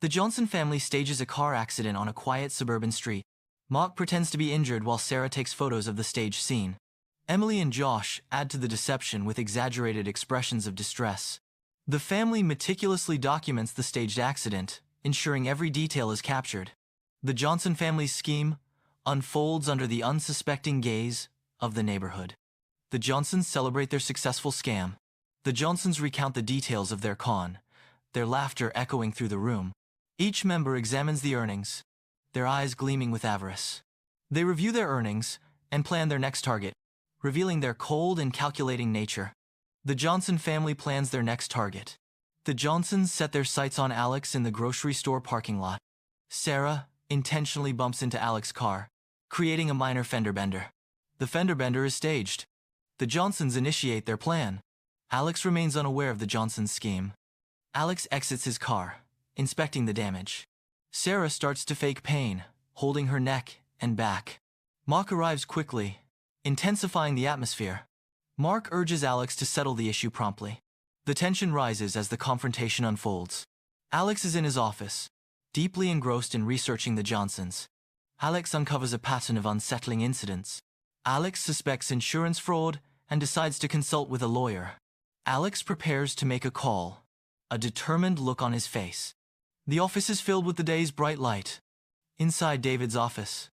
The Johnson family stages a car accident on a quiet suburban street. Mark pretends to be injured while Sarah takes photos of the staged scene. Emily and Josh add to the deception with exaggerated expressions of distress. The family meticulously documents the staged accident, ensuring every detail is captured. The Johnson family's scheme unfolds under the unsuspecting gaze of the neighborhood. The Johnsons celebrate their successful scam. The Johnsons recount the details of their con, their laughter echoing through the room. Each member examines the earnings, their eyes gleaming with avarice. They review their earnings and plan their next target, revealing their cold and calculating nature. The Johnson family plans their next target. The Johnsons set their sights on Alex in the grocery store parking lot. Sarah intentionally bumps into Alex's car, creating a minor fender bender. The fender bender is staged. The Johnsons initiate their plan. Alex remains unaware of the Johnsons' scheme. Alex exits his car, inspecting the damage. Sarah starts to fake pain, holding her neck and back. Mark arrives quickly, intensifying the atmosphere. Mark urges Alex to settle the issue promptly. The tension rises as the confrontation unfolds. Alex is in his office, deeply engrossed in researching the Johnsons. Alex uncovers a pattern of unsettling incidents. Alex suspects insurance fraud and decides to consult with a lawyer. Alex prepares to make a call, a determined look on his face. The office is filled with the day's bright light. Inside David's office,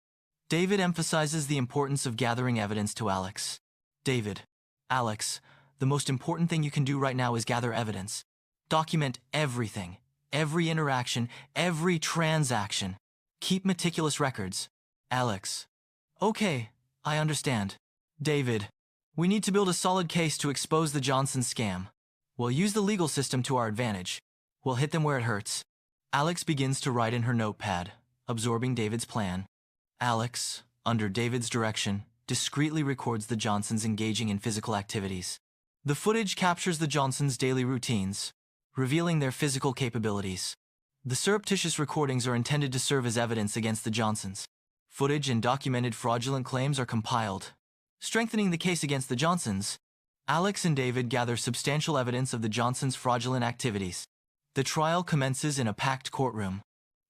David emphasizes the importance of gathering evidence to Alex. David, Alex, the most important thing you can do right now is gather evidence. Document everything, every interaction, every transaction. Keep meticulous records. Alex. Okay, I understand. David. We need to build a solid case to expose the Johnson scam. We'll use the legal system to our advantage. We'll hit them where it hurts. Alex begins to write in her notepad, absorbing David's plan. Alex, under David's direction, discreetly records the Johnsons engaging in physical activities. The footage captures the Johnsons' daily routines, revealing their physical capabilities. The surreptitious recordings are intended to serve as evidence against the Johnsons. Footage and documented fraudulent claims are compiled, strengthening the case against the Johnsons. Alex and David gather substantial evidence of the Johnsons' fraudulent activities. The trial commences in a packed courtroom.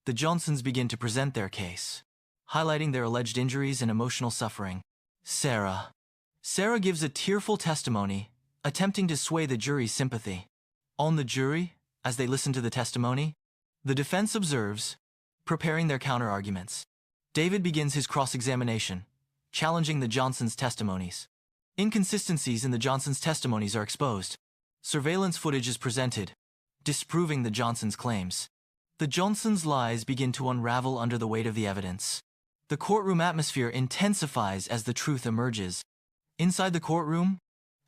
The Johnsons begin to present their case, highlighting their alleged injuries and emotional suffering. Sarah. Sarah gives a tearful testimony, attempting to sway the jury's sympathy. On the jury, as they listen to the testimony, the defense observes, preparing their counter-arguments. David begins his cross-examination, challenging the Johnsons' testimonies. Inconsistencies in the Johnsons' testimonies are exposed. Surveillance footage is presented, disproving the Johnsons' claims. The Johnsons' lies begin to unravel under the weight of the evidence. The courtroom atmosphere intensifies as the truth emerges. Inside the courtroom,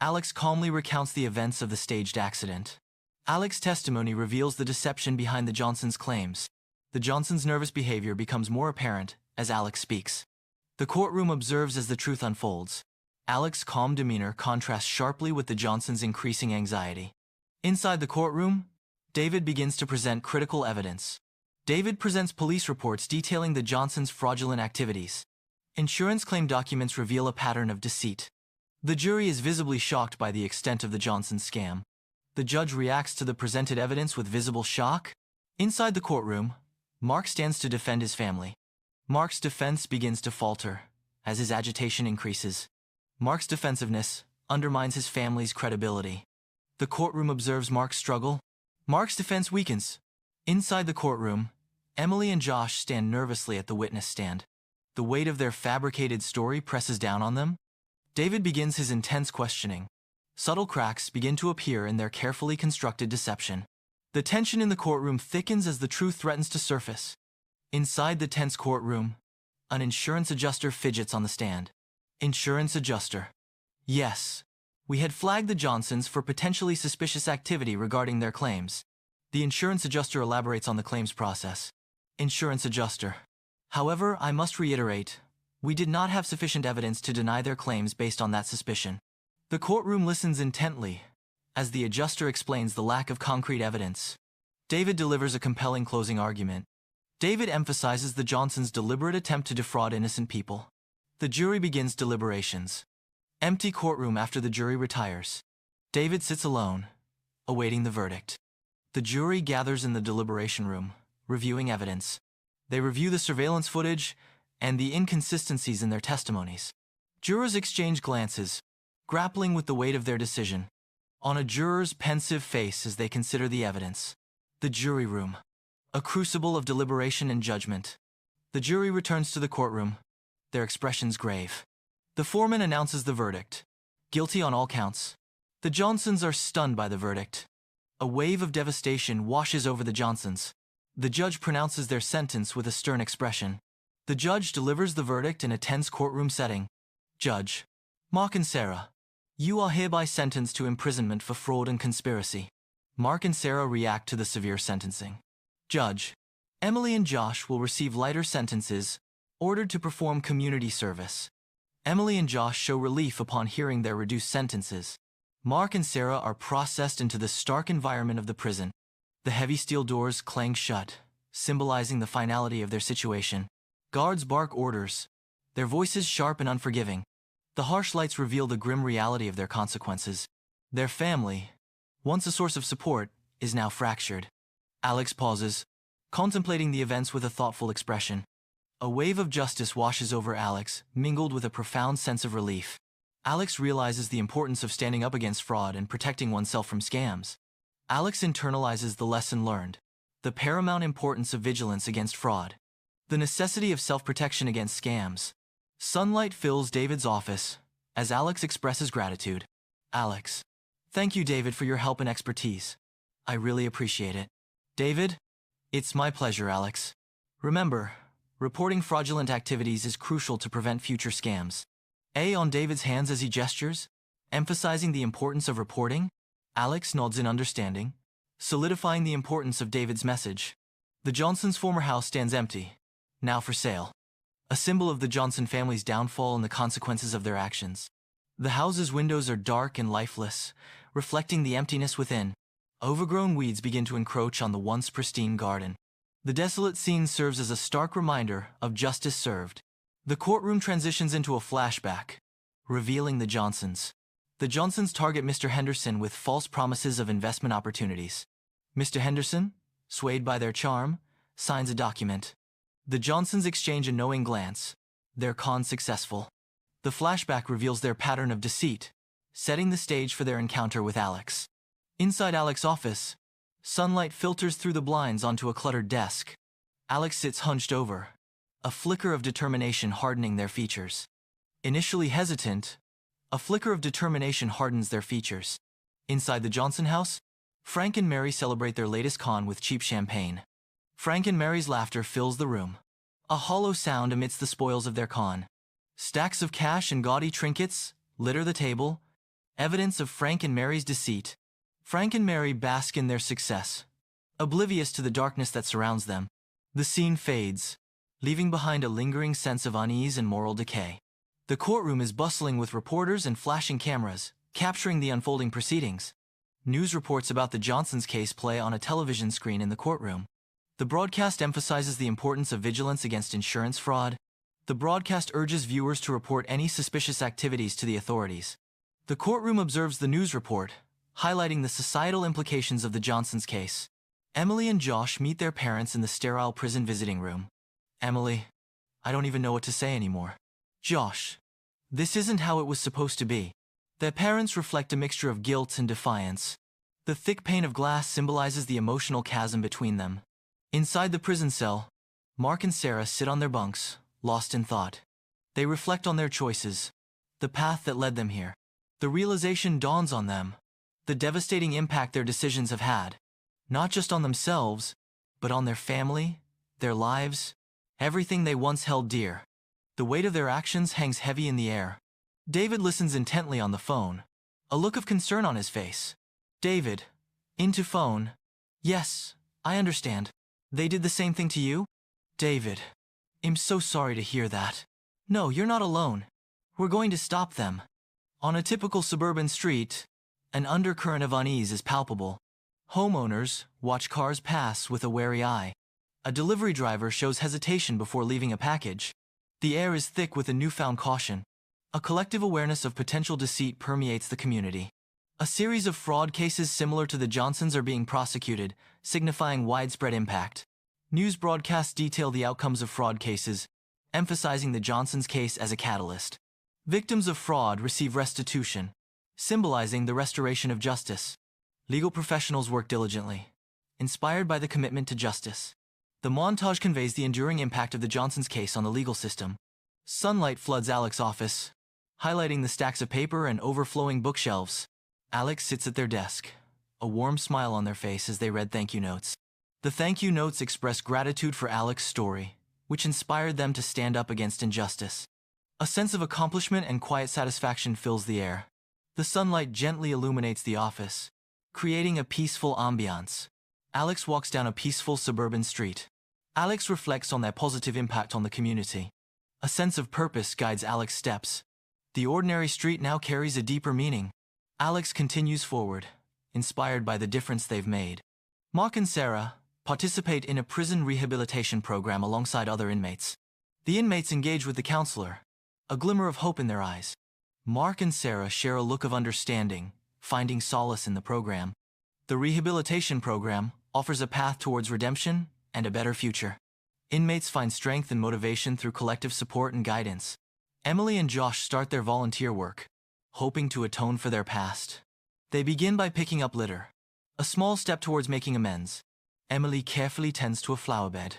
Alex calmly recounts the events of the staged accident. Alex's testimony reveals the deception behind the Johnsons' claims. The Johnsons' nervous behavior becomes more apparent as Alex speaks. The courtroom observes as the truth unfolds. Alex's calm demeanor contrasts sharply with the Johnsons' increasing anxiety. Inside the courtroom, David begins to present critical evidence. David presents police reports detailing the Johnsons' fraudulent activities. Insurance claim documents reveal a pattern of deceit. The jury is visibly shocked by the extent of the Johnson scam. The judge reacts to the presented evidence with visible shock. Inside the courtroom, Mark stands to defend his family. Mark's defense begins to falter as his agitation increases. Mark's defensiveness undermines his family's credibility. The courtroom observes Mark's struggle. Mark's defense weakens. Inside the courtroom, Emily and Josh stand nervously at the witness stand. The weight of their fabricated story presses down on them. David begins his intense questioning. Subtle cracks begin to appear in their carefully constructed deception. The tension in the courtroom thickens as the truth threatens to surface. Inside the tense courtroom, an insurance adjuster fidgets on the stand. Insurance adjuster. Yes, we had flagged the Johnsons for potentially suspicious activity regarding their claims. The insurance adjuster elaborates on the claims process. Insurance adjuster. However, I must reiterate, we did not have sufficient evidence to deny their claims based on that suspicion. The courtroom listens intently as the adjuster explains the lack of concrete evidence. David delivers a compelling closing argument. David emphasizes the Johnsons' deliberate attempt to defraud innocent people. The jury begins deliberations. Empty courtroom after the jury retires. David sits alone, awaiting the verdict. The jury gathers in the deliberation room, reviewing evidence. They review the surveillance footage and the inconsistencies in their testimonies. Jurors exchange glances, grappling with the weight of their decision. On a juror's pensive face as they consider the evidence. The jury room. A crucible of deliberation and judgment. The jury returns to the courtroom, their expressions grave. The foreman announces the verdict. Guilty on all counts. The Johnsons are stunned by the verdict. A wave of devastation washes over the Johnsons. The judge pronounces their sentence with a stern expression. The judge delivers the verdict in a tense courtroom setting. Judge. Mark and Sarah. You are hereby sentenced to imprisonment for fraud and conspiracy. Mark and Sarah react to the severe sentencing. Judge. Emily and Josh will receive lighter sentences, ordered to perform community service. Emily and Josh show relief upon hearing their reduced sentences. Mark and Sarah are processed into the stark environment of the prison. The heavy steel doors clang shut, symbolizing the finality of their situation. Guards bark orders, their voices sharp and unforgiving. The harsh lights reveal the grim reality of their consequences. Their family, once a source of support, is now fractured. Alex pauses, contemplating the events with a thoughtful expression. A wave of justice washes over Alex, mingled with a profound sense of relief. Alex realizes the importance of standing up against fraud and protecting oneself from scams. Alex internalizes the lesson learned, the paramount importance of vigilance against fraud, the necessity of self-protection against scams. Sunlight fills David's office as Alex expresses gratitude. Alex. Thank you, David, for your help and expertise. I really appreciate it. David? It's my pleasure, Alex. Remember, reporting fraudulent activities is crucial to prevent future scams. A on David's hands as he gestures, emphasizing the importance of reporting. Alex nods in understanding, solidifying the importance of David's message. The Johnsons' former house stands empty, now for sale. A symbol of the Johnson family's downfall and the consequences of their actions. The house's windows are dark and lifeless, reflecting the emptiness within. Overgrown weeds begin to encroach on the once pristine garden. The desolate scene serves as a stark reminder of justice served. The courtroom transitions into a flashback, revealing the Johnsons. The Johnsons target Mr. Henderson with false promises of investment opportunities. Mr. Henderson, swayed by their charm, signs a document. The Johnsons exchange a knowing glance, their con successful. The flashback reveals their pattern of deceit, setting the stage for their encounter with Alex. Inside Alex's office, sunlight filters through the blinds onto a cluttered desk. Alex sits hunched over, a flicker of determination hardening their features. Initially hesitant, a flicker of determination hardens their features. Inside the Johnson house, Frank and Mary celebrate their latest con with cheap champagne. Frank and Mary's laughter fills the room, a hollow sound amidst the spoils of their con. Stacks of cash and gaudy trinkets litter the table, evidence of Frank and Mary's deceit. Frank and Mary bask in their success, oblivious to the darkness that surrounds them. The scene fades, leaving behind a lingering sense of unease and moral decay. The courtroom is bustling with reporters and flashing cameras, capturing the unfolding proceedings. News reports about the Johnsons' case play on a television screen in the courtroom. The broadcast emphasizes the importance of vigilance against insurance fraud. The broadcast urges viewers to report any suspicious activities to the authorities. The courtroom observes the news report, highlighting the societal implications of the Johnsons' case. Emily and Josh meet their parents in the sterile prison visiting room. Emily, I don't even know what to say anymore. Josh, this isn't how it was supposed to be. Their parents reflect a mixture of guilt and defiance. The thick pane of glass symbolizes the emotional chasm between them. Inside the prison cell, Mark and Sarah sit on their bunks, lost in thought. They reflect on their choices, the path that led them here. The realization dawns on them, the devastating impact their decisions have had, not just on themselves, but on their family, their lives, everything they once held dear. The weight of their actions hangs heavy in the air. David listens intently on the phone, a look of concern on his face. David, into phone. Yes, I understand. They did the same thing to you? David, I'm so sorry to hear that. No, you're not alone. We're going to stop them. On a typical suburban street, an undercurrent of unease is palpable. Homeowners watch cars pass with a wary eye. A delivery driver shows hesitation before leaving a package. The air is thick with a newfound caution. A collective awareness of potential deceit permeates the community. A series of fraud cases similar to the Johnsons are being prosecuted, signifying widespread impact. News broadcasts detail the outcomes of fraud cases, emphasizing the Johnsons' case as a catalyst. Victims of fraud receive restitution, symbolizing the restoration of justice. Legal professionals work diligently, inspired by the commitment to justice. The montage conveys the enduring impact of the Johnsons' case on the legal system. Sunlight floods Alex's office, highlighting the stacks of paper and overflowing bookshelves. Alex sits at their desk, a warm smile on their face as they read thank you notes. The thank you notes express gratitude for Alex's story, which inspired them to stand up against injustice. A sense of accomplishment and quiet satisfaction fills the air. The sunlight gently illuminates the office, creating a peaceful ambiance. Alex walks down a peaceful suburban street. Alex reflects on their positive impact on the community. A sense of purpose guides Alex's steps. The ordinary street now carries a deeper meaning. Alex continues forward, inspired by the difference they've made. Mark and Sarah participate in a prison rehabilitation program alongside other inmates. The inmates engage with the counselor, a glimmer of hope in their eyes. Mark and Sarah share a look of understanding, finding solace in the program. The rehabilitation program offers a path towards redemption and a better future. Inmates find strength and motivation through collective support and guidance. Emily and Josh start their volunteer work, hoping to atone for their past. They begin by picking up litter, a small step towards making amends. Emily carefully tends to a flower bed,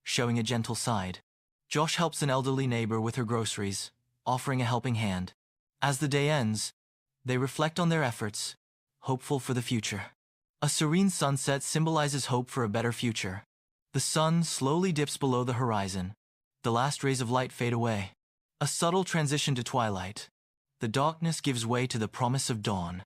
showing a gentle side. Josh helps an elderly neighbor with her groceries, offering a helping hand. As the day ends, they reflect on their efforts, hopeful for the future. A serene sunset symbolizes hope for a better future. The sun slowly dips below the horizon. The last rays of light fade away. A subtle transition to twilight. The darkness gives way to the promise of dawn.